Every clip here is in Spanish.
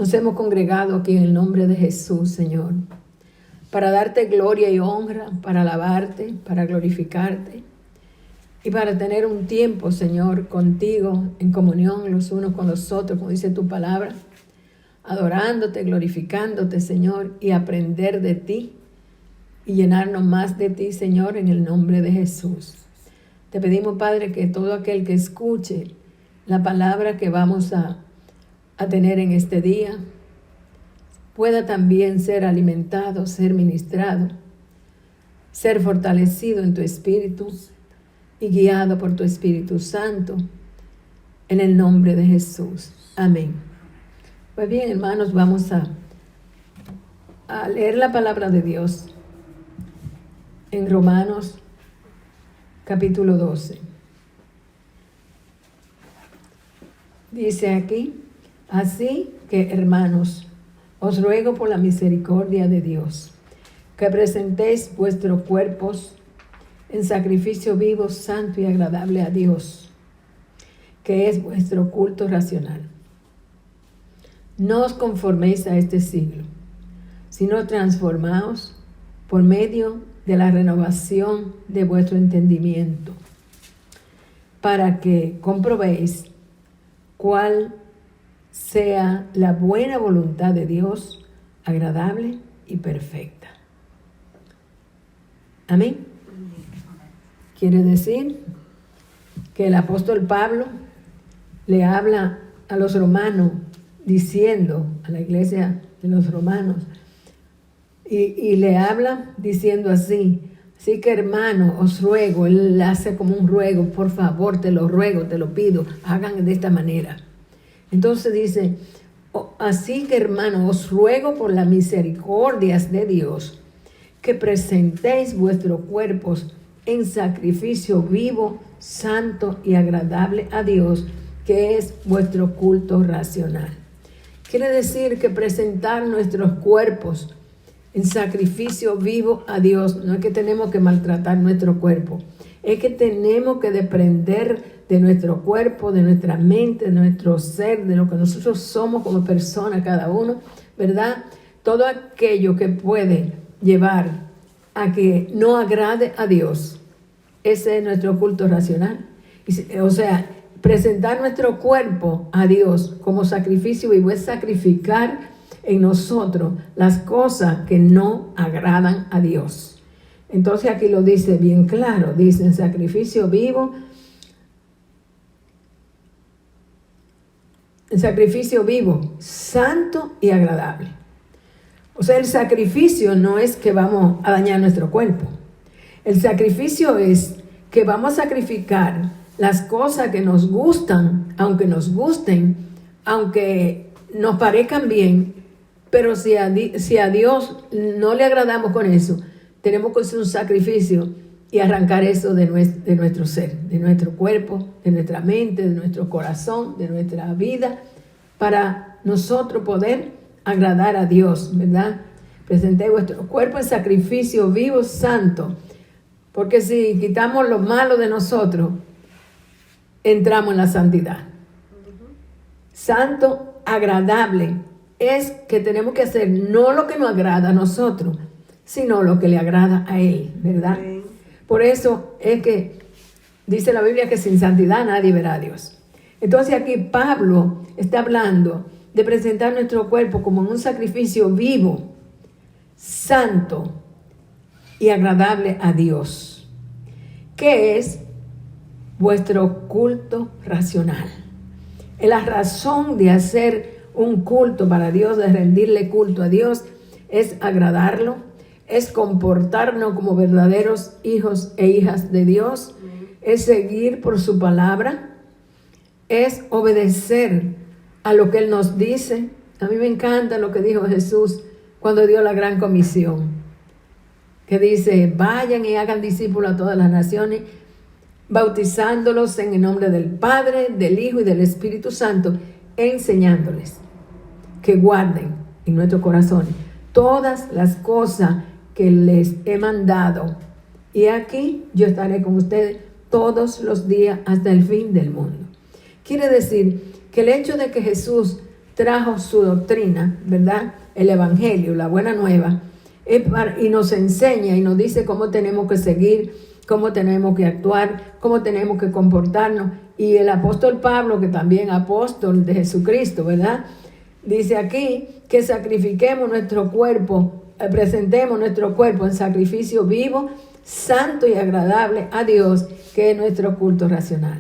Nos hemos congregado aquí en el nombre de Jesús, Señor, para darte gloria y honra, para alabarte, para glorificarte y para tener un tiempo, Señor, contigo en comunión los unos con los otros, como dice tu palabra, adorándote, glorificándote, Señor, y aprender de ti y llenarnos más de ti, Señor, en el nombre de Jesús. Te pedimos, Padre, que todo aquel que escuche la palabra que vamos a tener en este día pueda también ser alimentado, ser ministrado, ser fortalecido en tu espíritu y guiado por tu Espíritu Santo, en el nombre de Jesús. Amén. Pues bien, hermanos, vamos a leer la palabra de Dios en Romanos capítulo 12. Dice aquí: así que, hermanos, os ruego por la misericordia de Dios, que presentéis vuestros cuerpos en sacrificio vivo, santo y agradable a Dios, que es vuestro culto racional. No os conforméis a este siglo, sino transformaos por medio de la renovación de vuestro entendimiento, para que comprobéis cuál sea la buena voluntad de Dios, agradable y perfecta. Amén. Quiere decir que el apóstol Pablo le habla a los romanos, diciendo a la iglesia de los romanos, y le habla diciendo así: así que, hermano, os ruego. Él hace como un ruego: por favor, te lo ruego, te lo pido, hagan de esta manera. Entonces dice: así que, hermano, os ruego por las misericordias de Dios, que presentéis vuestros cuerpos en sacrificio vivo, santo y agradable a Dios, que es vuestro culto racional. Quiere decir que presentar nuestros cuerpos en sacrificio vivo a Dios no es que tenemos que maltratar nuestro cuerpo, es que tenemos que desprender de nuestro cuerpo, de nuestra mente, de nuestro ser, de lo que nosotros somos como personas, cada uno, ¿verdad? Todo aquello que puede llevar a que no agrade a Dios. Ese es nuestro culto racional. O sea, presentar nuestro cuerpo a Dios como sacrificio vivo es sacrificar en nosotros las cosas que no agradan a Dios. Entonces aquí lo dice bien claro, dice: en sacrificio vivo, santo y agradable. O sea, el sacrificio no es que vamos a dañar nuestro cuerpo. El sacrificio es que vamos a sacrificar las cosas que nos gustan, aunque nos gusten, aunque nos parezcan bien, pero si a Dios no le agradamos con eso, tenemos que hacer un sacrificio y arrancar eso de nuestro ser, de nuestro cuerpo, de nuestra mente, de nuestro corazón, de nuestra vida, para nosotros poder agradar a Dios, ¿verdad? Presenté vuestro cuerpo en sacrificio vivo, santo, porque si quitamos lo malo de nosotros, entramos en la santidad. Santo, agradable, es que tenemos que hacer no lo que nos agrada a nosotros, sino lo que le agrada a Él, ¿verdad? Por eso es que dice la Biblia que sin santidad nadie verá a Dios. Entonces aquí Pablo está hablando de presentar nuestro cuerpo como un sacrificio vivo, santo y agradable a Dios, que es vuestro culto racional. Es la razón de hacer un culto para Dios, de rendirle culto a Dios, es agradarlo, es comportarnos como verdaderos hijos e hijas de Dios, es seguir por su palabra, es obedecer a lo que Él nos dice. A mí me encanta lo que dijo Jesús cuando dio la gran comisión, que dice: vayan y hagan discípulos a todas las naciones, bautizándolos en el nombre del Padre, del Hijo y del Espíritu Santo, enseñándoles que guarden en nuestros corazones todas las cosas que les he mandado. Y aquí yo estaré con ustedes todos los días hasta el fin del mundo. Quiere decir que el hecho de que Jesús trajo su doctrina, ¿verdad? El Evangelio, la buena nueva, y nos enseña y nos dice cómo tenemos que seguir, cómo tenemos que actuar, cómo tenemos que comportarnos. Y el apóstol Pablo, que también apóstol de Jesucristo, ¿verdad? Dice aquí que sacrifiquemos nuestro cuerpo, presentemos nuestro cuerpo en sacrificio vivo, santo y agradable a Dios, que es nuestro culto racional.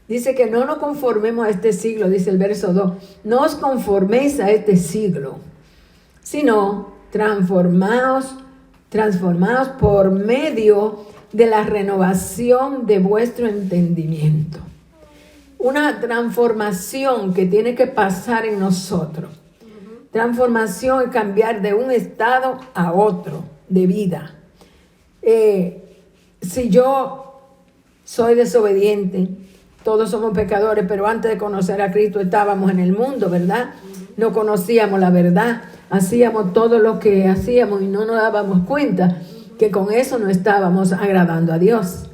Dice que no nos conformemos a este siglo, dice el verso 2, no os conforméis a este siglo, sino transformaos por medio de la renovación de vuestro entendimiento. Una transformación que tiene que pasar en nosotros. Transformación es cambiar de un estado a otro de vida. Si yo soy desobediente, todos somos pecadores, pero antes de conocer a Cristo estábamos en el mundo, ¿verdad? No conocíamos la verdad, hacíamos todo lo que hacíamos y no nos dábamos cuenta que con eso no estábamos agradando a Dios.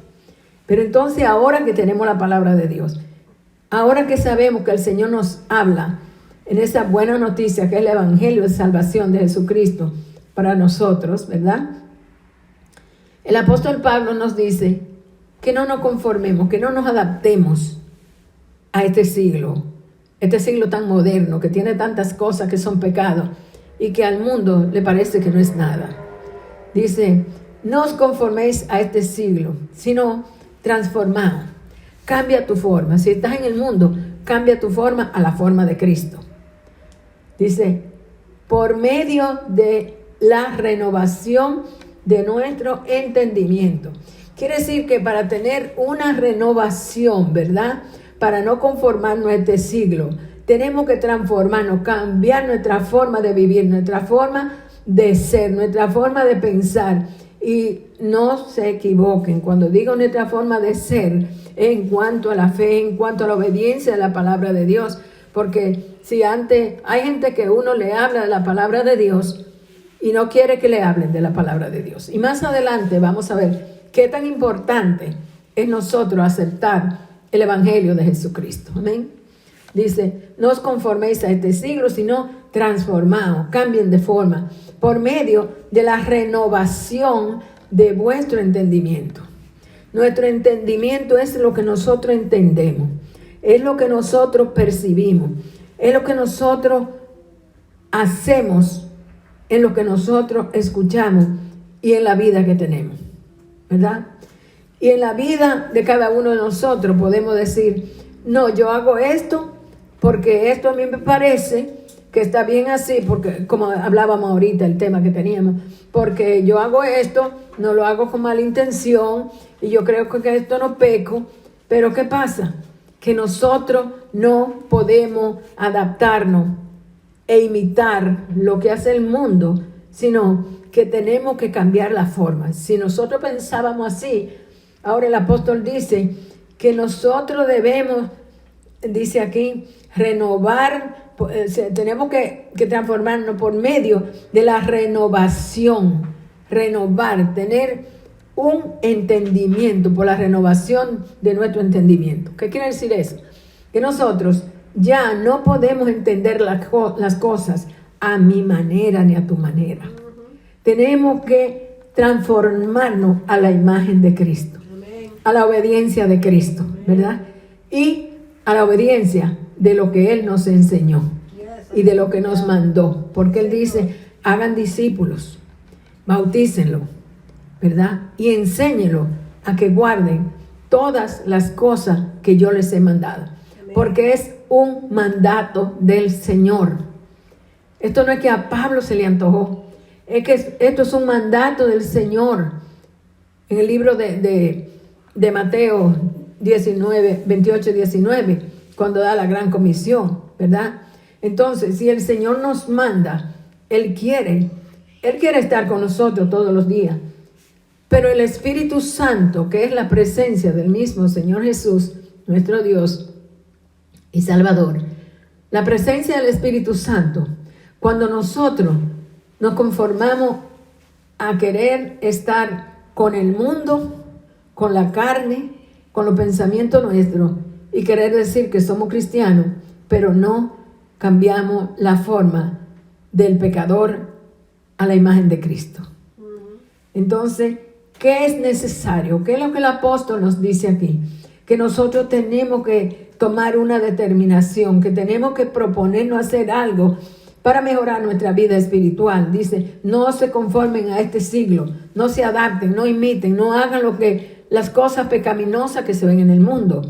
Pero entonces ahora que tenemos la palabra de Dios, ahora que sabemos que el Señor nos habla en esa buena noticia que es el Evangelio de salvación de Jesucristo para nosotros, ¿verdad? El apóstol Pablo nos dice que no nos conformemos, que no nos adaptemos a este siglo tan moderno, que tiene tantas cosas que son pecados y que al mundo le parece que no es nada. Dice, no os conforméis a este siglo, sino transformaos. Cambia tu forma. Si estás en el mundo, cambia tu forma a la forma de Cristo. Dice, por medio de la renovación de nuestro entendimiento. Quiere decir que para tener una renovación, ¿verdad? Para no conformarnos a este siglo, tenemos que transformarnos, cambiar nuestra forma de vivir, nuestra forma de ser, nuestra forma de pensar. Y no se equivoquen, cuando digo nuestra forma de ser, en cuanto a la fe, en cuanto a la obediencia a la palabra de Dios. Porque si antes hay gente que uno le habla de la palabra de Dios y no quiere que le hablen de la palabra de Dios. Y más adelante vamos a ver qué tan importante es nosotros aceptar el Evangelio de Jesucristo. Amén. Dice, no os conforméis a este siglo, sino transformaos, cambien de forma, por medio de la renovación de vuestro entendimiento. Nuestro entendimiento es lo que nosotros entendemos, es lo que nosotros percibimos, es lo que nosotros hacemos, en lo que nosotros escuchamos y en la vida que tenemos, ¿verdad? Y en la vida de cada uno de nosotros podemos decir, no, yo hago esto porque esto a mí me parece que está bien así, porque como hablábamos ahorita, el tema que teníamos, porque yo hago esto, no lo hago con mala intención y yo creo que esto no peco, pero ¿qué pasa? Que nosotros no podemos adaptarnos e imitar lo que hace el mundo, sino que tenemos que cambiar la forma. Si nosotros pensábamos así, ahora el apóstol dice que nosotros debemos, dice aquí, renovar, tenemos que transformarnos por medio de la renovación, renovar, tener un entendimiento, por la renovación de nuestro entendimiento. ¿Qué quiere decir eso? Que nosotros ya no podemos entender las cosas a mi manera ni a tu manera. Tenemos que transformarnos a la imagen de Cristo, a la obediencia de Cristo, ¿verdad? Y a la obediencia de lo que Él nos enseñó y de lo que nos mandó. Porque Él dice, hagan discípulos, bautícenlo, ¿verdad? Y enséñenlo a que guarden todas las cosas que yo les he mandado. Porque es un mandato del Señor. Esto no es que a Pablo se le antojó. Es que esto es un mandato del Señor. En el libro de Mateo 19, 28 y 19, cuando da la gran comisión, ¿verdad? Entonces, si el Señor nos manda, Él quiere estar con nosotros todos los días. Pero el Espíritu Santo, que es la presencia del mismo Señor Jesús, nuestro Dios y Salvador, la presencia del Espíritu Santo, cuando nosotros nos conformamos a querer estar con el mundo, con la carne, con los pensamientos nuestros y querer decir que somos cristianos, pero no cambiamos la forma del pecador a la imagen de Cristo. Entonces, ¿qué es necesario? ¿Qué es lo que el apóstol nos dice aquí? Que nosotros tenemos que tomar una determinación, que tenemos que proponernos hacer algo para mejorar nuestra vida espiritual. Dice, no se conformen a este siglo, no se adapten, no imiten, no hagan las cosas pecaminosas que se ven en el mundo,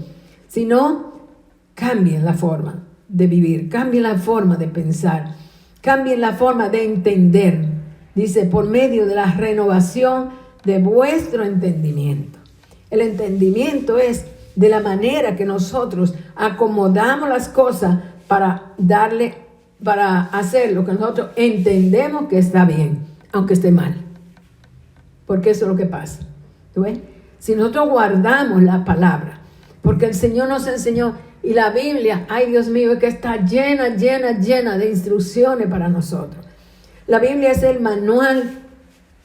sino cambien la forma de vivir, cambien la forma de pensar, cambien la forma de entender. Dice, por medio de la renovación de vuestro entendimiento. El entendimiento es de la manera que nosotros acomodamos las cosas para hacer lo que nosotros entendemos que está bien, aunque esté mal. Porque eso es lo que pasa. ¿Tú ves? Si nosotros guardamos la palabra, porque el Señor nos enseñó, y la Biblia, ay Dios mío, es que está llena de instrucciones para nosotros. La Biblia es el manual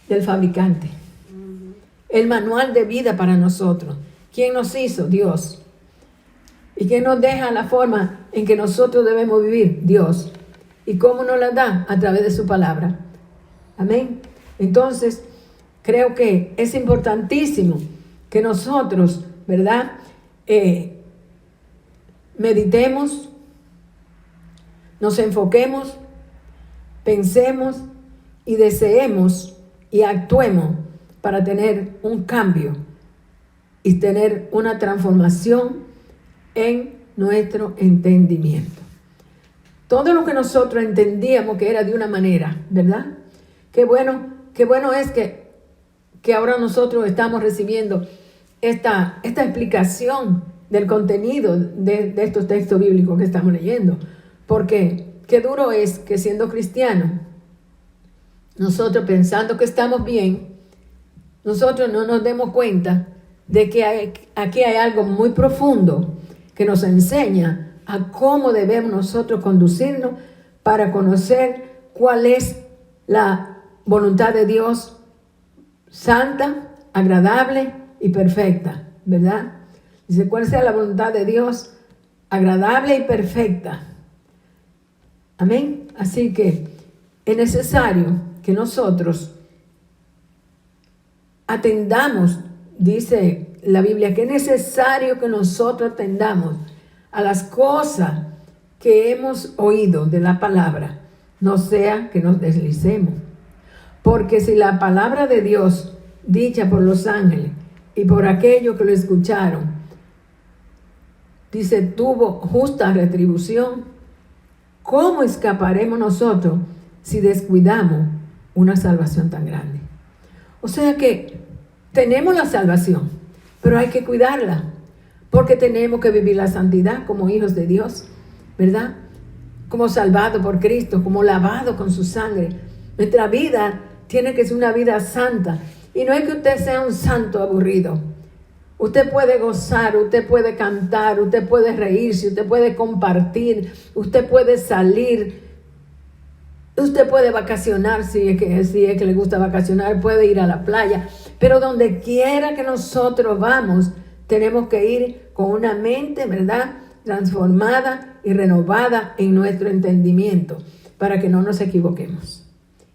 del fabricante, el manual de vida para nosotros. ¿Quién nos hizo? Dios. ¿Y quién nos deja la forma en que nosotros debemos vivir? Dios. ¿Y cómo nos la da? A través de su palabra. Amén. Entonces, creo que es importantísimo que nosotros, ¿verdad? Meditemos, nos enfoquemos, pensemos y deseemos y actuemos para tener un cambio y tener una transformación en nuestro entendimiento. Todo lo que nosotros entendíamos que era de una manera, ¿verdad? Qué bueno es que ahora nosotros estamos recibiendo esta explicación del contenido de estos textos bíblicos que estamos leyendo. Porque qué duro es que siendo cristianos, nosotros pensando que estamos bien, nosotros no nos demos cuenta de que aquí hay algo muy profundo que nos enseña a cómo debemos nosotros conducirnos para conocer cuál es la voluntad de Dios santa, agradable y perfecta, ¿verdad? Dice, ¿cuál sea la voluntad de Dios agradable y perfecta? Amén. Así que es necesario que nosotros atendamos, dice la Biblia, que es necesario que nosotros atendamos a las cosas que hemos oído de la palabra, no sea que nos deslicemos. Porque si la palabra de Dios, dicha por los ángeles y por aquellos que lo escucharon, dice, tuvo justa retribución, ¿cómo escaparemos nosotros si descuidamos una salvación tan grande? O sea que tenemos la salvación, pero hay que cuidarla, porque tenemos que vivir la santidad como hijos de Dios, ¿verdad? Como salvados por Cristo, como lavados con su sangre. Nuestra vida tiene que ser una vida santa. Y no es que usted sea un santo aburrido. Usted puede gozar, usted puede cantar, usted puede reírse, usted puede compartir, usted puede salir, usted puede vacacionar, si es que le gusta vacacionar, puede ir a la playa. Pero donde quiera que nosotros vamos, tenemos que ir con una mente, ¿verdad?, transformada y renovada en nuestro entendimiento, para que no nos equivoquemos.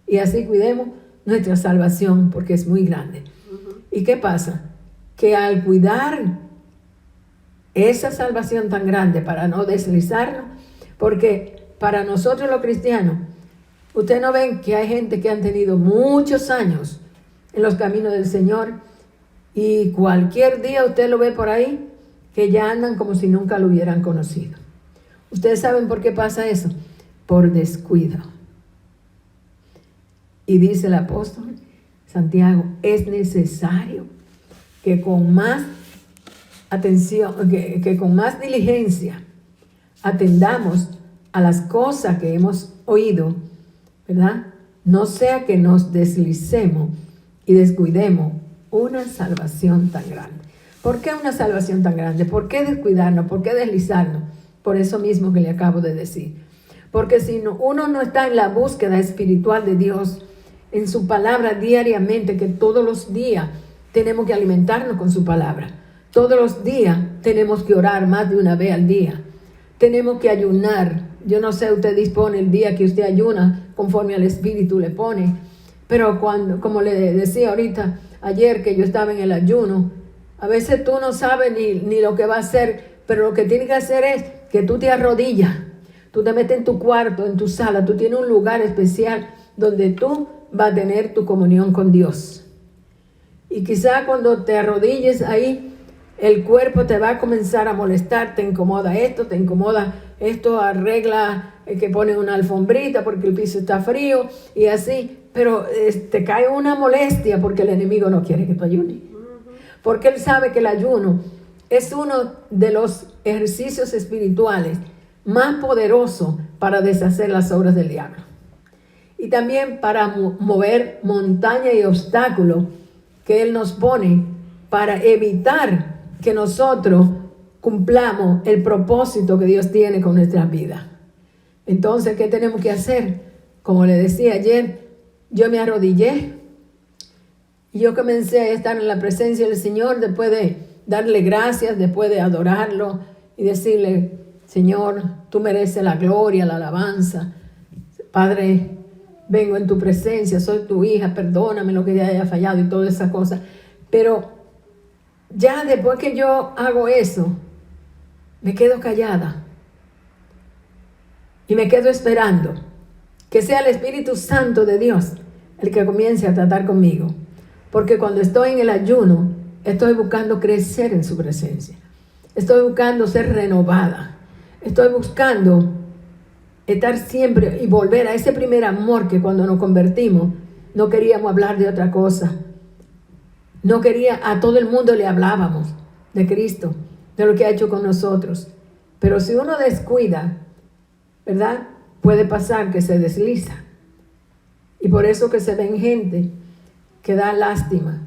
Y así cuidemos nuestra salvación, porque es muy grande. ¿Y qué pasa? Que al cuidar esa salvación tan grande para no deslizarnos, porque para nosotros los cristianos, ustedes no ven que hay gente que han tenido muchos años en los caminos del Señor y cualquier día usted lo ve por ahí que ya andan como si nunca lo hubieran conocido. ¿Ustedes saben por qué pasa eso? Por descuido. Y dice el apóstol Santiago, es necesario que con más atención, que con más diligencia atendamos a las cosas que hemos oído, ¿verdad? No sea que nos deslicemos y descuidemos una salvación tan grande. ¿Por qué una salvación tan grande? ¿Por qué descuidarnos? ¿Por qué deslizarnos? Por eso mismo que le acabo de decir. Porque si uno no está en la búsqueda espiritual de Dios, en su palabra diariamente, que todos los días tenemos que alimentarnos con su palabra. Todos los días tenemos que orar más de una vez al día. Tenemos que ayunar, yo no sé, usted dispone el día que usted ayuna conforme al Espíritu le pone. Pero como le decía ahorita, ayer que yo estaba en el ayuno, a veces tú no sabes ni lo que va a hacer, pero lo que tienes que hacer es que tú te arrodillas, tú te metes en tu cuarto, en tu sala, tú tienes un lugar especial donde tú vas a tener tu comunión con Dios. Y quizá cuando te arrodilles ahí, el cuerpo te va a comenzar a molestar, te incomoda esto, arregla que ponen una alfombrita porque el piso está frío y así, pero te cae una molestia porque el enemigo no quiere que tú ayunes. Porque él sabe que el ayuno es uno de los ejercicios espirituales más poderosos para deshacer las obras del diablo. Y también para mover montañas y obstáculos que él nos pone para evitar que nosotros cumplamos el propósito que Dios tiene con nuestra vida. Entonces, ¿qué tenemos que hacer? Como le decía ayer, yo me arrodillé y yo comencé a estar en la presencia del Señor después de darle gracias, después de adorarlo y decirle, Señor, tú mereces la gloria, la alabanza. Padre, vengo en tu presencia, soy tu hija, perdóname lo que te haya fallado y todas esas cosas. Pero ya después que yo hago eso, me quedo callada y me quedo esperando que sea el Espíritu Santo de Dios el que comience a tratar conmigo. Porque cuando estoy en el ayuno, estoy buscando crecer en su presencia. Estoy buscando ser renovada. Estoy buscando estar siempre y volver a ese primer amor que cuando nos convertimos no queríamos hablar de otra cosa. No quería, a todo el mundo le hablábamos de Cristo, de lo que ha hecho con nosotros. Pero si uno descuida, ¿verdad? Puede pasar que se desliza. Y por eso que se ven gente que da lástima.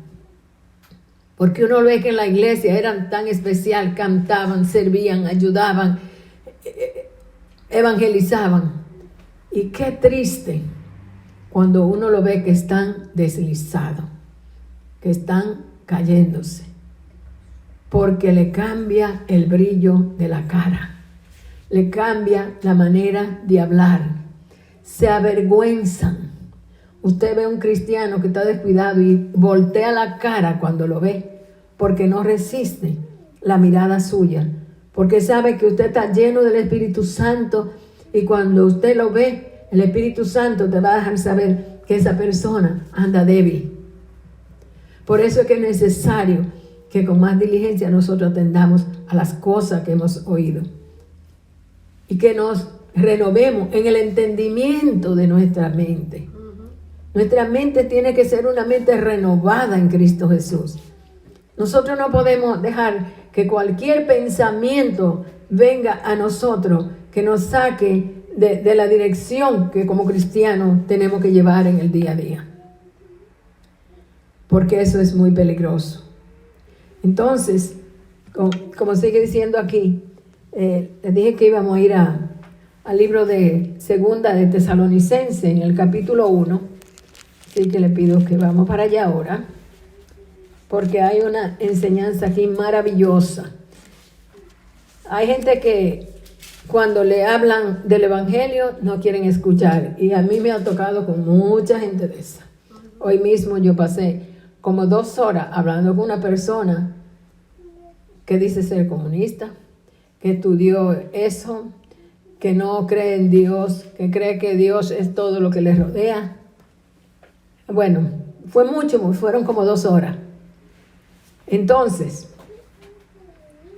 Porque uno ve que en la iglesia eran tan especial, cantaban, servían, ayudaban, evangelizaban. Y qué triste cuando uno lo ve que están deslizados, que están cayéndose, porque le cambia el brillo de la cara, le cambia la manera de hablar, se avergüenzan. Usted ve a un cristiano que está descuidado y voltea la cara cuando lo ve, porque no resiste la mirada suya, porque sabe que usted está lleno del Espíritu Santo y cuando usted lo ve, el Espíritu Santo te va a dejar saber que esa persona anda débil. Por eso es que es necesario que con más diligencia nosotros atendamos a las cosas que hemos oído y que nos renovemos en el entendimiento de nuestra mente. Nuestra mente tiene que ser una mente renovada en Cristo Jesús. Nosotros no podemos dejar que cualquier pensamiento venga a nosotros que nos saque de la dirección que como cristianos tenemos que llevar en el día a día. Porque eso es muy peligroso. Entonces, como sigue diciendo aquí, les dije que íbamos a ir al libro de Segunda de Tesalonicenses, en el capítulo 1. Así que le pido que vamos para allá ahora, porque hay una enseñanza aquí maravillosa. Hay gente que cuando le hablan del Evangelio no quieren escuchar, y a mí me ha tocado con mucha gente de esa. Hoy mismo yo pasé como 2 horas hablando con una persona que dice ser comunista, que estudió eso, que no cree en Dios, que cree que Dios es todo lo que le rodea. Bueno, fueron como 2 horas. Entonces,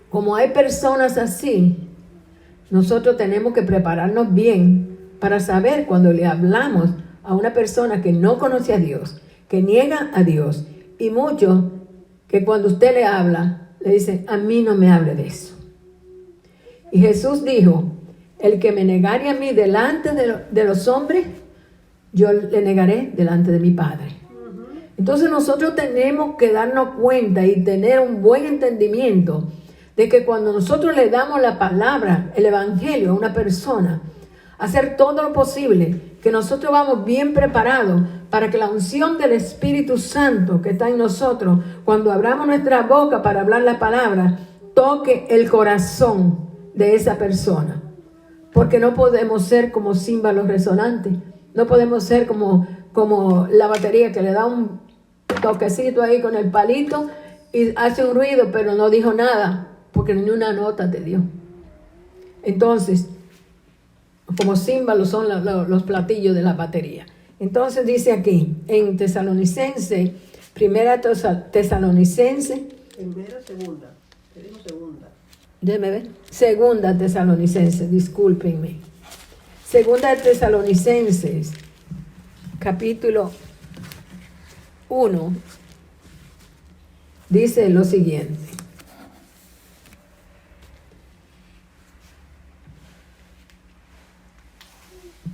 como hay personas así, nosotros tenemos que prepararnos bien para saber cuando le hablamos a una persona que no conoce a Dios, que niega a Dios, y muchos que cuando usted le habla, le dicen, a mí no me hable de eso. Y Jesús dijo, el que me negare a mí delante de los hombres, yo le negaré delante de mi Padre. Entonces nosotros tenemos que darnos cuenta y tener un buen entendimiento de que cuando nosotros le damos la palabra, el evangelio a una persona, hacer todo lo posible, que nosotros vamos bien preparados para que la unción del Espíritu Santo que está en nosotros, cuando abramos nuestra boca para hablar la palabra, toque el corazón de esa persona. porque no podemos ser como címbalos resonantes. No podemos ser como la batería que le da un toquecito ahí con el palito y hace un ruido, pero no dijo nada, porque ni una nota te dio. Entonces, como címbalos son los platillos de la batería. Entonces dice aquí, en Tesalonicense, primera Tesalonicense. Primera, segunda. Te digo segunda. Déjeme ver. Segunda Tesalonicense, discúlpenme. Segunda Tesalonicenses, capítulo 1, dice lo siguiente.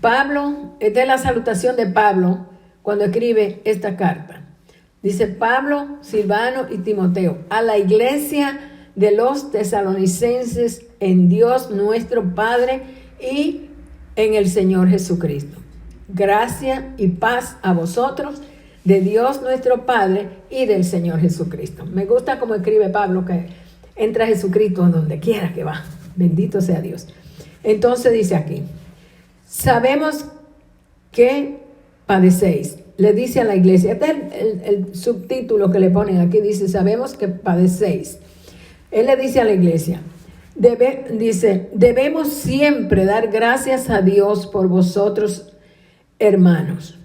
Pablo, esta es la salutación de Pablo cuando escribe esta carta. Dice Pablo, Silvano y Timoteo, a la iglesia de los tesalonicenses en Dios nuestro Padre y en el Señor Jesucristo. Gracia y paz a vosotros, de Dios nuestro Padre y del Señor Jesucristo. Me gusta como escribe Pablo, que entra Jesucristo donde quiera que va. Bendito sea Dios. Entonces dice aquí, sabemos que padecéis. Le dice a la iglesia, este es el subtítulo que le ponen aquí, dice, sabemos que padecéis. Él le dice a la iglesia, dice, debemos siempre dar gracias a Dios por vosotros, hermanos,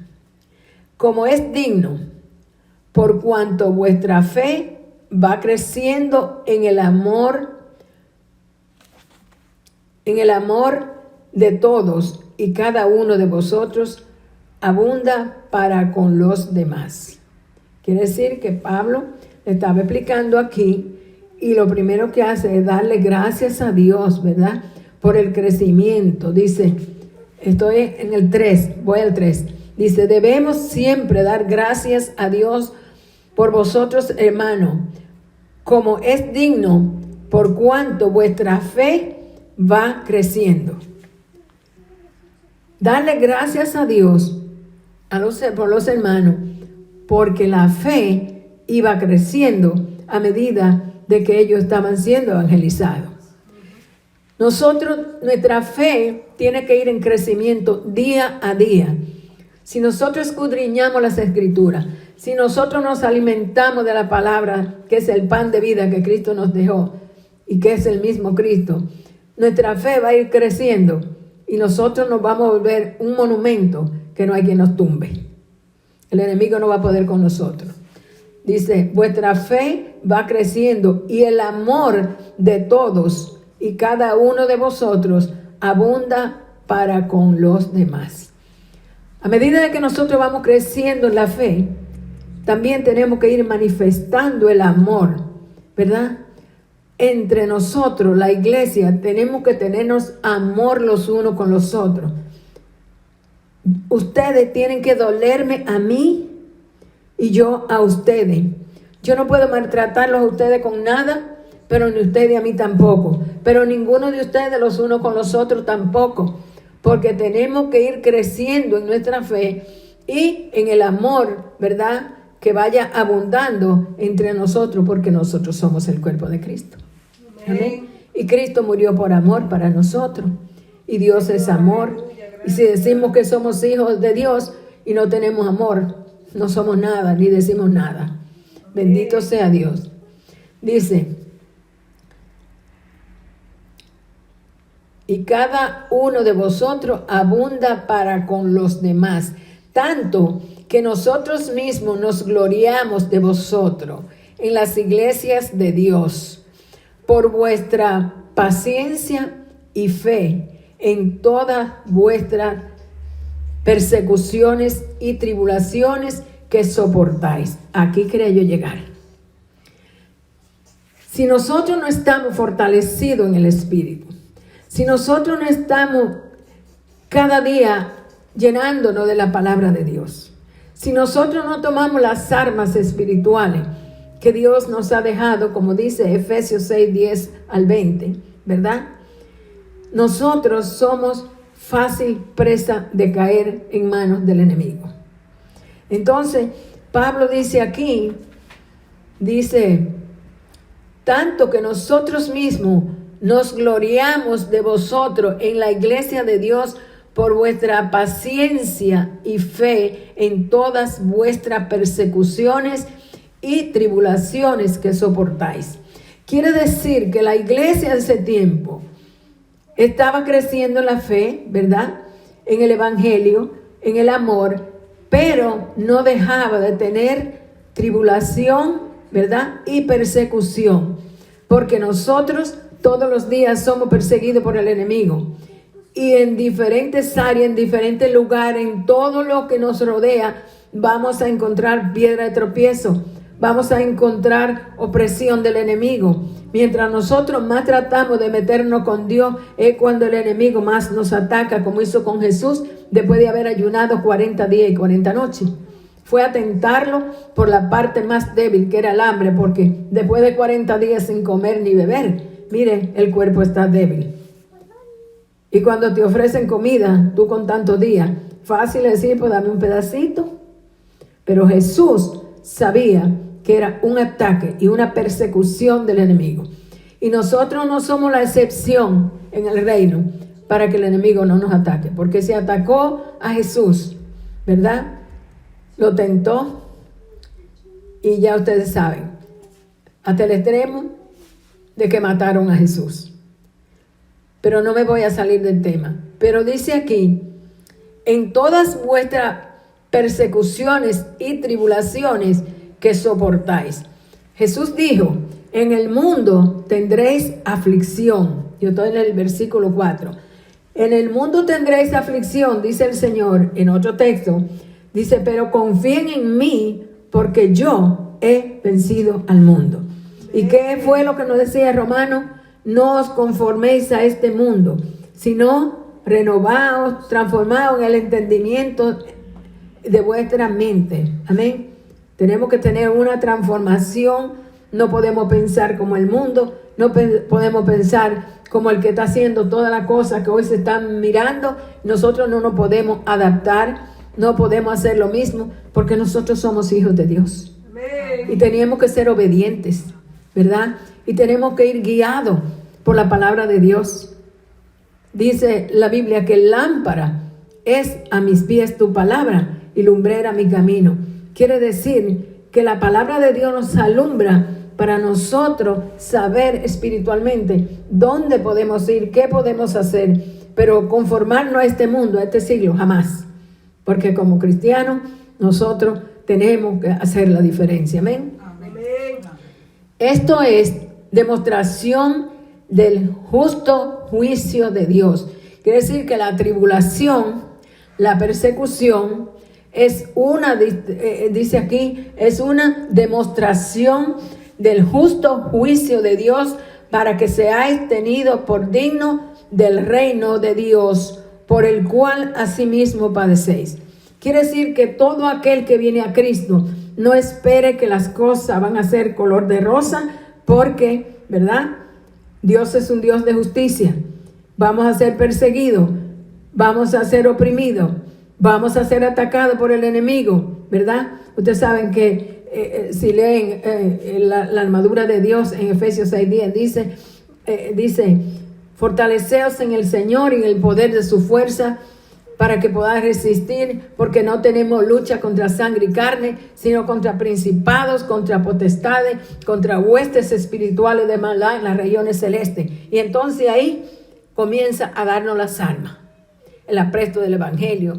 como es digno, por cuanto vuestra fe va creciendo en el amor de todos y cada uno de vosotros abunda para con los demás. Quiere decir que Pablo le estaba explicando aquí y lo primero que hace es darle gracias a Dios, ¿verdad? Por el crecimiento. Dice, estoy en el 3, voy al 3. Dice, debemos siempre dar gracias a Dios por vosotros, hermano, como es digno, por cuanto vuestra fe va creciendo. Darle gracias a Dios por los hermanos, porque la fe iba creciendo a medida de que ellos estaban siendo evangelizados. Nuestra fe tiene que ir en crecimiento día a día. Si nosotros escudriñamos las Escrituras, si nosotros nos alimentamos de la palabra, que es el pan de vida que Cristo nos dejó y que es el mismo Cristo, nuestra fe va a ir creciendo y nosotros nos vamos a volver un monumento que no hay quien nos tumbe. El enemigo no va a poder con nosotros. Dice, vuestra fe va creciendo y el amor de todos y cada uno de vosotros abunda para con los demás. A medida de que nosotros vamos creciendo en la fe, también tenemos que ir manifestando el amor, ¿verdad? Entre nosotros, la iglesia, tenemos que tenernos amor los unos con los otros. Ustedes tienen que dolerme a mí y yo a ustedes. Yo no puedo maltratarlos a ustedes con nada, pero ni ustedes a mí tampoco. Pero ninguno de ustedes los unos con los otros tampoco. Porque tenemos que ir creciendo en nuestra fe y en el amor, ¿verdad? Que vaya abundando entre nosotros, porque nosotros somos el cuerpo de Cristo. Amén. Y Cristo murió por amor para nosotros. Y Dios es amor. Y si decimos que somos hijos de Dios y no tenemos amor, no somos nada, ni decimos nada. Bendito sea Dios. Dice, y cada uno de vosotros abunda para con los demás, tanto que nosotros mismos nos gloriamos de vosotros en las iglesias de Dios, por vuestra paciencia y fe en todas vuestras persecuciones y tribulaciones que soportáis. Aquí quería yo llegar. Si nosotros no estamos fortalecidos en el Espíritu, si nosotros no estamos cada día llenándonos de la palabra de Dios, si nosotros no tomamos las armas espirituales que Dios nos ha dejado, como dice Efesios 6, 10 al 20, ¿verdad? Nosotros somos fácil presa de caer en manos del enemigo. Entonces, Pablo dice aquí, dice, tanto que nosotros mismos nos gloriamos de vosotros en la iglesia de Dios por vuestra paciencia y fe en todas vuestras persecuciones y tribulaciones que soportáis. Quiere decir que la iglesia de ese tiempo estaba creciendo en la fe, ¿verdad? En el evangelio, en el amor, pero no dejaba de tener tribulación, ¿verdad? Y persecución, porque nosotros todos los días somos perseguidos por el enemigo. Y en diferentes áreas, en diferentes lugares, en todo lo que nos rodea, vamos a encontrar piedra de tropiezo. Vamos a encontrar opresión del enemigo. Mientras nosotros más tratamos de meternos con Dios, es cuando el enemigo más nos ataca, como hizo con Jesús, después de haber ayunado 40 días y 40 noches. Fue a tentarlo por la parte más débil, que era el hambre, porque después de 40 días sin comer ni beber, mire, el cuerpo está débil. Y cuando te ofrecen comida, tú con tantos días, fácil decir, pues dame un pedacito. Pero Jesús sabía que era un ataque y una persecución del enemigo. Y nosotros no somos la excepción en el reino para que el enemigo no nos ataque. Porque se atacó a Jesús, ¿verdad? Lo tentó y ya ustedes saben, hasta el extremo de que mataron a Jesús. Pero no me voy a salir del tema. Pero dice aquí, en todas vuestras persecuciones y tribulaciones que soportáis. Jesús dijo, en el mundo tendréis aflicción. Yo estoy en el versículo 4. En el mundo tendréis aflicción, dice el Señor en otro texto. Dice, pero confíen en mí porque yo he vencido al mundo. ¿Y qué fue lo que nos decía Romano? No os conforméis a este mundo, sino renovaos, transformaos en el entendimiento de vuestra mente. Amén. Tenemos que tener una transformación. No podemos pensar como el mundo. No podemos pensar como el que está haciendo todas las cosas que hoy se están mirando. Nosotros no nos podemos adaptar. No podemos hacer lo mismo porque nosotros somos hijos de Dios. Amén. Y tenemos que ser obedientes, ¿verdad? Y tenemos que ir guiados por la palabra de Dios. Dice la Biblia que lámpara es a mis pies tu palabra y lumbrera mi camino. Quiere decir que la palabra de Dios nos alumbra para nosotros saber espiritualmente dónde podemos ir, qué podemos hacer, pero conformarnos a este mundo, a este siglo, jamás. Porque como cristianos nosotros tenemos que hacer la diferencia. Amén. Amén. Esto es demostración del justo juicio de Dios. Quiere decir que la tribulación, la persecución, es una, dice aquí, es una demostración del justo juicio de Dios para que seáis tenidos por dignos del reino de Dios, por el cual asimismo padecéis. Quiere decir que todo aquel que viene a Cristo no espere que las cosas van a ser color de rosa, porque, ¿verdad? Dios es un Dios de justicia. Vamos a ser perseguidos, vamos a ser oprimidos, vamos a ser atacados por el enemigo, ¿verdad? Ustedes saben que si leen la armadura de Dios en Efesios 6:10, dice, fortaleceos en el Señor y en el poder de su fuerza para que podáis resistir, porque no tenemos lucha contra sangre y carne, sino contra principados, contra potestades, contra huestes espirituales de maldad en las regiones celestes. Y entonces ahí comienza a darnos las armas, el apresto del evangelio,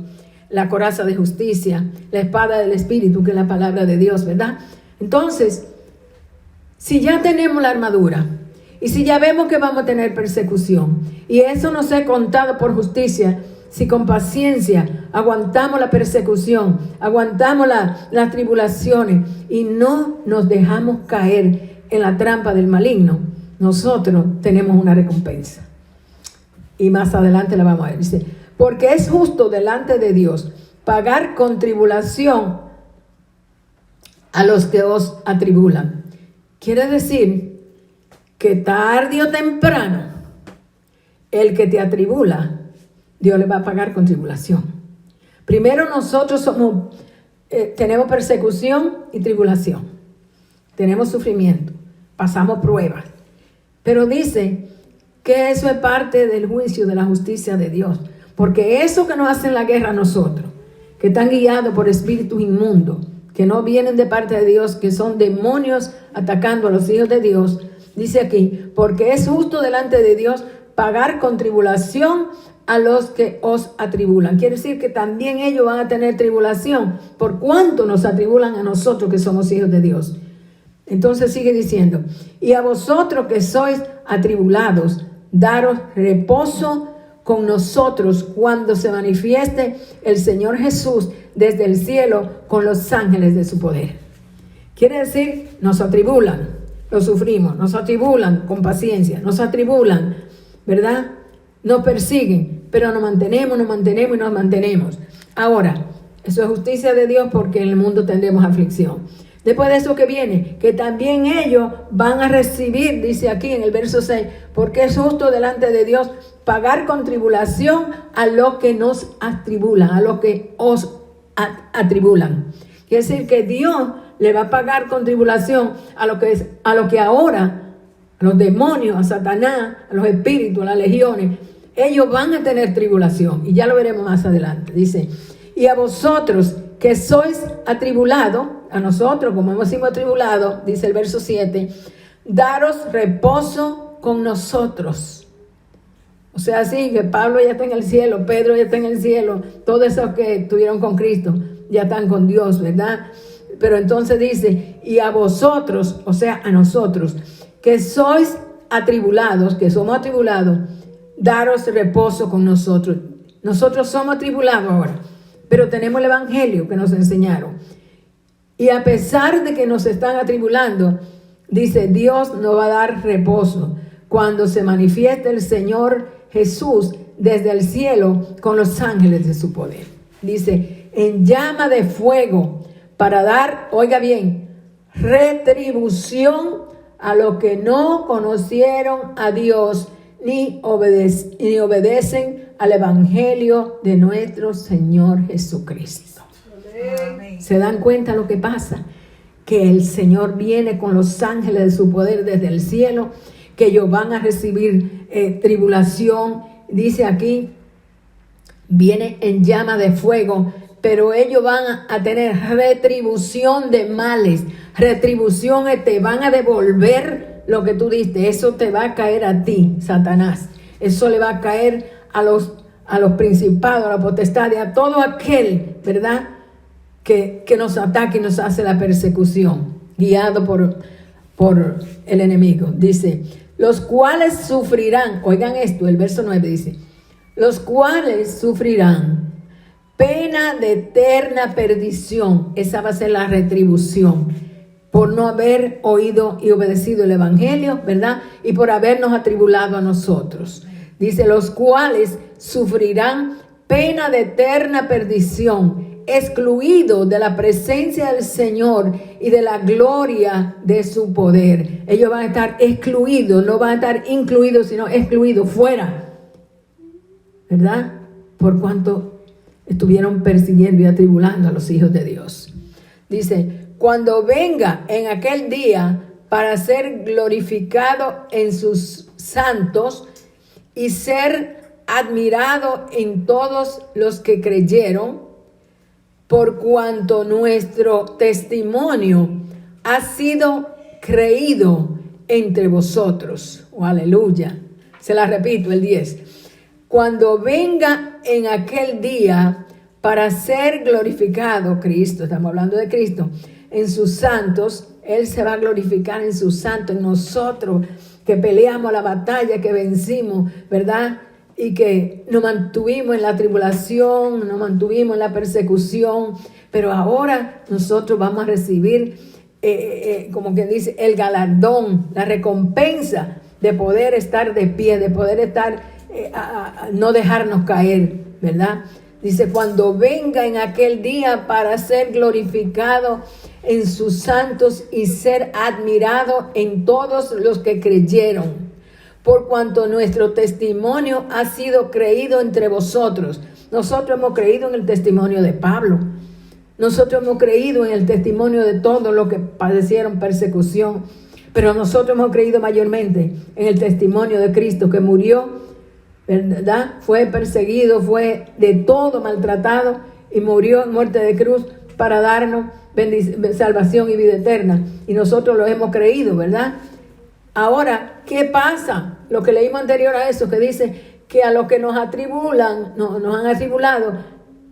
la coraza de justicia, la espada del Espíritu, que es la palabra de Dios, ¿verdad? Entonces, si ya tenemos la armadura, y si ya vemos que vamos a tener persecución, y eso nos es contado por justicia, si con paciencia aguantamos la persecución, aguantamos las tribulaciones, y no nos dejamos caer en la trampa del maligno, nosotros tenemos una recompensa. Y más adelante la vamos a ver. Dice, porque es justo delante de Dios pagar con tribulación a los que os atribulan. Quiere decir que tarde o temprano, el que te atribula, Dios le va a pagar con tribulación. Primero nosotros tenemos persecución y tribulación. Tenemos sufrimiento, pasamos pruebas. Pero dice que eso es parte del juicio, de la justicia de Dios. Porque eso que nos hacen la guerra a nosotros, que están guiados por espíritus inmundos, que no vienen de parte de Dios, que son demonios atacando a los hijos de Dios, dice aquí, porque es justo delante de Dios pagar con tribulación a los que os atribulan. Quiere decir que también ellos van a tener tribulación por cuanto nos atribulan a nosotros que somos hijos de Dios. Entonces sigue diciendo, y a vosotros que sois atribulados, daros reposo con nosotros cuando se manifieste el Señor Jesús desde el cielo con los ángeles de su poder. Quiere decir, nos atribulan, lo sufrimos, nos atribulan con paciencia, nos atribulan, ¿verdad? Nos persiguen, pero nos mantenemos y nos mantenemos. Ahora, eso es justicia de Dios porque en el mundo tendremos aflicción. Después de eso que viene, que también ellos van a recibir, dice aquí en el verso 6, porque es justo delante de Dios pagar con tribulación a los que nos atribulan, a los que os atribulan. Quiere decir que Dios le va a pagar con tribulación a lo que ahora, a los demonios, a Satanás, a los espíritus, a las legiones, ellos van a tener tribulación. Y ya lo veremos más adelante. Dice, y a vosotros que sois atribulados, a nosotros como hemos sido atribulados, dice el verso 7, daros reposo con nosotros. O sea, así que Pablo ya está en el cielo, Pedro ya está en el cielo, todos esos que estuvieron con Cristo ya están con Dios, ¿verdad? Pero entonces dice, y a vosotros, o sea, a nosotros, que sois atribulados, que somos atribulados, daros reposo con nosotros. Nosotros somos atribulados ahora, pero tenemos el evangelio que nos enseñaron. Y a pesar de que nos están atribulando, dice, Dios nos va a dar reposo cuando se manifieste el Señor Jesús desde el cielo con los ángeles de su poder. Dice, en llama de fuego para dar, oiga bien, retribución a los que no conocieron a Dios ni obedecen al evangelio de nuestro Señor Jesucristo. Amén. ¿Se dan cuenta lo que pasa? Que el Señor viene con los ángeles de su poder desde el cielo, que ellos van a recibir tribulación. Dice aquí, viene en llama de fuego, pero ellos van a tener retribución de males. Retribución, te van a devolver lo que tú diste. Eso te va a caer a ti, Satanás. Eso le va a caer a los principados, a la potestad, a todo aquel, ¿verdad?, que nos ataque y nos hace la persecución, guiado por el enemigo. Dice, los cuales sufrirán, oigan esto, el verso 9 dice, los cuales sufrirán pena de eterna perdición. Esa va a ser la retribución por no haber oído y obedecido el evangelio, ¿verdad? Y por habernos atribulado a nosotros. Dice, los cuales sufrirán pena de eterna perdición, excluidos de la presencia del Señor y de la gloria de su poder. Ellos van a estar excluidos, no van a estar incluidos, sino excluidos, fuera, ¿verdad? Por cuanto estuvieron persiguiendo y atribulando a los hijos de Dios. Dice, cuando venga en aquel día para ser glorificado en sus santos y ser admirado en todos los que creyeron, por cuanto nuestro testimonio ha sido creído entre vosotros. Oh, aleluya. Se la repito, el 10. Cuando venga en aquel día para ser glorificado Cristo, estamos hablando de Cristo, en sus santos, Él se va a glorificar en sus santos, en nosotros que peleamos la batalla, que vencimos, ¿verdad? Y que nos mantuvimos en la tribulación, nos mantuvimos en la persecución, pero ahora nosotros vamos a recibir, como que dice, el galardón, la recompensa de poder estar de pie, de poder estar, no dejarnos caer, ¿verdad? Dice, cuando venga en aquel día para ser glorificado en sus santos y ser admirado en todos los que creyeron. Por cuanto nuestro testimonio ha sido creído entre vosotros. Nosotros hemos creído en el testimonio de Pablo. Nosotros hemos creído en el testimonio de todos los que padecieron persecución. Pero nosotros hemos creído mayormente en el testimonio de Cristo, que murió, ¿verdad? Fue perseguido, fue de todo maltratado y murió en muerte de cruz para darnos salvación y vida eterna. Y nosotros lo hemos creído, ¿verdad? Ahora, ¿qué pasa? Lo que leímos anterior a eso, que dice que a los que nos atribulan, nos han atribulado,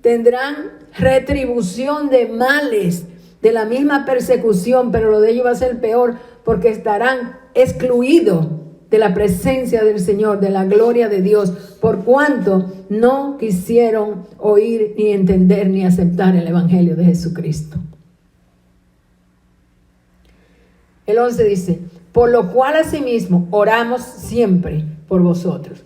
tendrán retribución de males, de la misma persecución, pero lo de ellos va a ser peor, porque estarán excluidos de la presencia del Señor, de la gloria de Dios, por cuanto no quisieron oír, ni entender, ni aceptar el Evangelio de Jesucristo. El 11 dice, por lo cual asimismo oramos siempre por vosotros.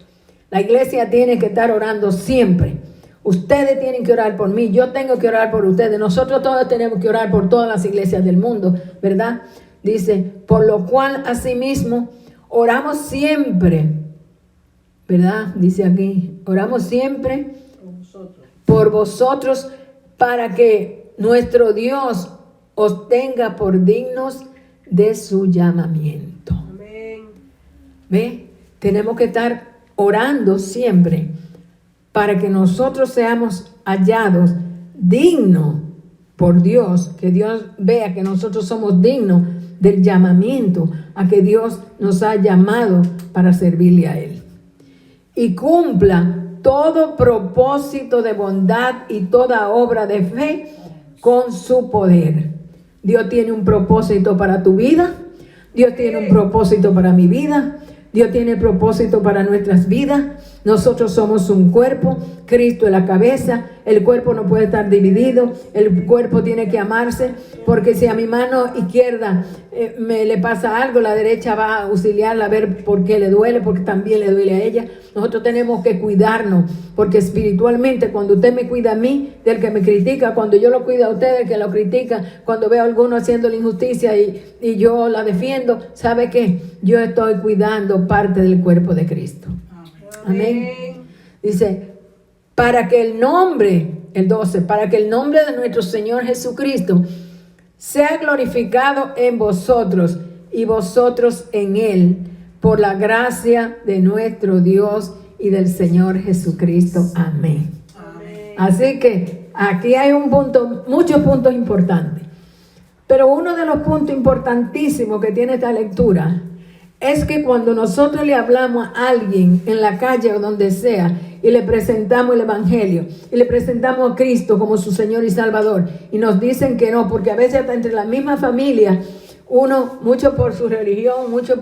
La iglesia tiene que estar orando siempre. Ustedes tienen que orar por mí, yo tengo que orar por ustedes. Nosotros todos tenemos que orar por todas las iglesias del mundo, ¿verdad? Dice, por lo cual asimismo oramos siempre, ¿verdad? Dice aquí, oramos siempre por vosotros para que nuestro Dios os tenga por dignos de su llamamiento. Amén. ¿Ve? Tenemos que estar orando siempre para que nosotros seamos hallados dignos por Dios, que Dios vea que nosotros somos dignos del llamamiento a que Dios nos ha llamado para servirle a Él. Y cumpla todo propósito de bondad y toda obra de fe con su poder. Dios tiene un propósito para tu vida, Dios tiene un propósito para mi vida, Dios tiene propósito para nuestras vidas. Nosotros somos un cuerpo, Cristo es la cabeza, el cuerpo no puede estar dividido, el cuerpo tiene que amarse, porque si a mi mano izquierda me le pasa algo, la derecha va a auxiliarla a ver por qué le duele, porque también le duele a ella. Nosotros tenemos que cuidarnos, porque espiritualmente cuando usted me cuida a mí, del que me critica, cuando yo lo cuido a usted, del que lo critica, cuando veo a alguno haciendo la injusticia y yo la defiendo, ¿sabe qué? Yo estoy cuidando parte del cuerpo de Cristo. Amén. Dice, para que el nombre, el 12, para que el nombre de nuestro Señor Jesucristo sea glorificado en vosotros y vosotros en Él, por la gracia de nuestro Dios y del Señor Jesucristo. Amén. Amén. Así que aquí hay un punto, muchos puntos importantes. Pero uno de los puntos importantísimos que tiene esta lectura es que cuando nosotros le hablamos a alguien en la calle o donde sea y le presentamos el Evangelio y le presentamos a Cristo como su Señor y Salvador y nos dicen que no, porque a veces hasta entre la misma familia, uno, mucho por su religión, mucho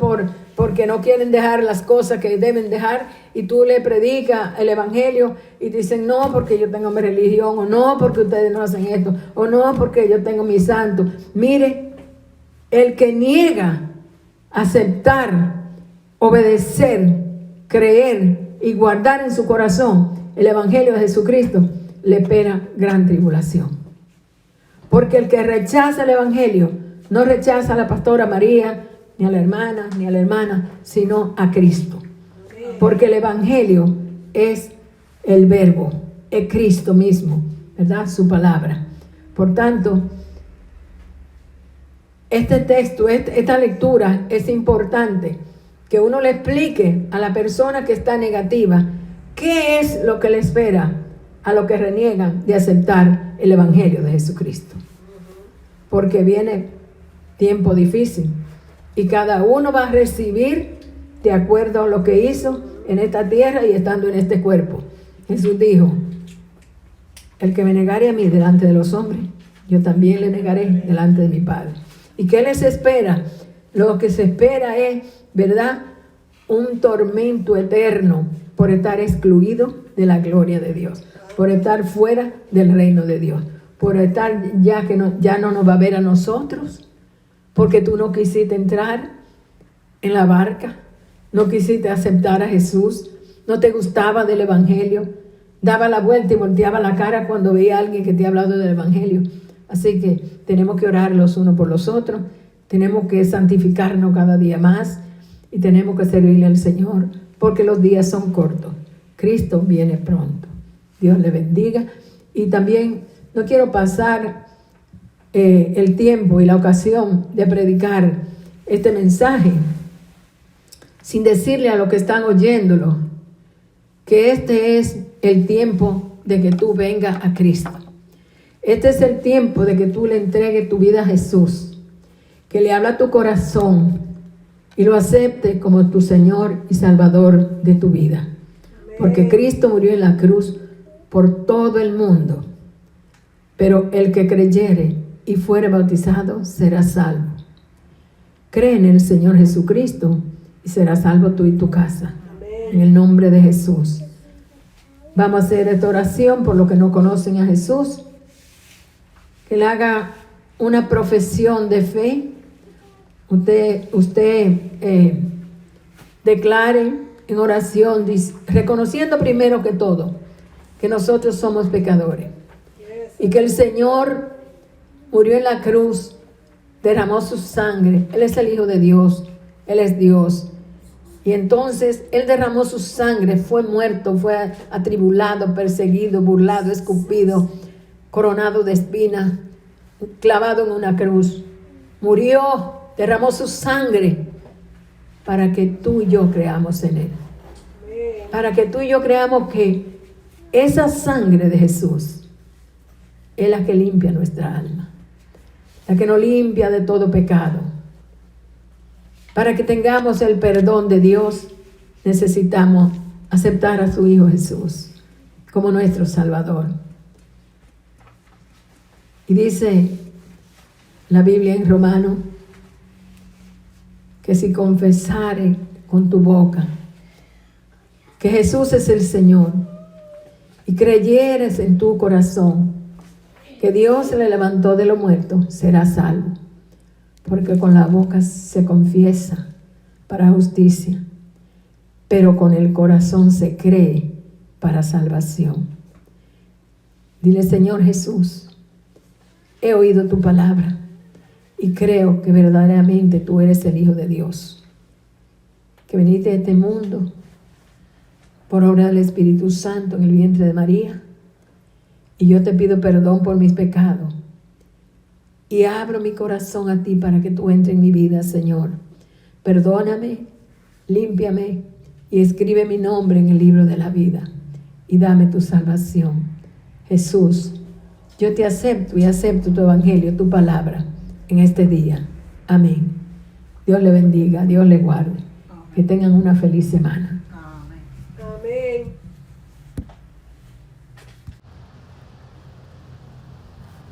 porque no quieren dejar las cosas que deben dejar, y tú le predicas el Evangelio y dicen no porque yo tengo mi religión, o no porque ustedes no hacen esto, o no porque yo tengo mi santo. Mire, el que niega aceptar, obedecer, creer y guardar en su corazón el Evangelio de Jesucristo, le espera gran tribulación. Porque el que rechaza el Evangelio no rechaza a la pastora María, ni a la hermana, ni a la hermana, sino a Cristo. Porque el Evangelio es el verbo, es Cristo mismo, ¿verdad? Su palabra. Por tanto, este texto, esta lectura es importante que uno le explique a la persona que está negativa qué es lo que le espera a los que reniegan de aceptar el Evangelio de Jesucristo. Porque viene tiempo difícil y cada uno va a recibir de acuerdo a lo que hizo en esta tierra y estando en este cuerpo. Jesús dijo, el que me negare a mí delante de los hombres, yo también le negaré delante de mi Padre. ¿Y qué les espera? Lo que se espera es, ¿verdad?, un tormento eterno por estar excluido de la gloria de Dios, por estar fuera del reino de Dios, por estar ya no nos va a ver a nosotros, porque tú no quisiste entrar en la barca, no quisiste aceptar a Jesús, no te gustaba del Evangelio, daba la vuelta y volteaba la cara cuando veía a alguien que te ha hablado del Evangelio. Así que tenemos que orar los unos por los otros, tenemos que santificarnos cada día más y tenemos que servirle al Señor, porque los días son cortos. Cristo viene pronto. Dios le bendiga. Y también no quiero pasar el tiempo y la ocasión de predicar este mensaje, sin decirle a los que están oyéndolo, que este es el tiempo de que tú vengas a Cristo. Este es el tiempo de que tú le entregues tu vida a Jesús, que le habla a tu corazón y lo aceptes como tu Señor y Salvador de tu vida. Porque Cristo murió en la cruz por todo el mundo, pero el que creyere y fuere bautizado será salvo. Cree en el Señor Jesucristo y serás salvo tú y tu casa. En el nombre de Jesús. Vamos a hacer esta oración por los que no conocen a Jesús. Que le haga una profesión de fe. Usted declare en oración, reconociendo primero que todo que nosotros somos pecadores y que el Señor murió en la cruz, derramó su sangre. Él es el Hijo de Dios, Él es Dios. Y entonces Él derramó su sangre, fue muerto, fue atribulado, perseguido, burlado, escupido, coronado de espinas, clavado en una cruz. Murió, derramó su sangre para que tú y yo creamos en Él. Para que tú y yo creamos que esa sangre de Jesús es la que limpia nuestra alma, la que nos limpia de todo pecado. Para que tengamos el perdón de Dios, necesitamos aceptar a su Hijo Jesús como nuestro Salvador. Y dice la Biblia en Romanos que si confesare con tu boca que Jesús es el Señor y creyeres en tu corazón que Dios le levantó de los muertos, serás salvo. Porque con la boca se confiesa para justicia, pero con el corazón se cree para salvación. Dile: Señor Jesús, he oído tu palabra y creo que verdaderamente tú eres el Hijo de Dios, que viniste a este mundo por obra del Espíritu Santo en el vientre de María. Y yo te pido perdón por mis pecados. Y abro mi corazón a ti para que tú entres en mi vida, Señor. Perdóname, límpiame y escribe mi nombre en el libro de la vida. Y dame tu salvación. Jesús, yo te acepto y acepto tu evangelio, tu palabra en este día. Amén. Dios le bendiga, Dios le guarde. Que tengan una feliz semana.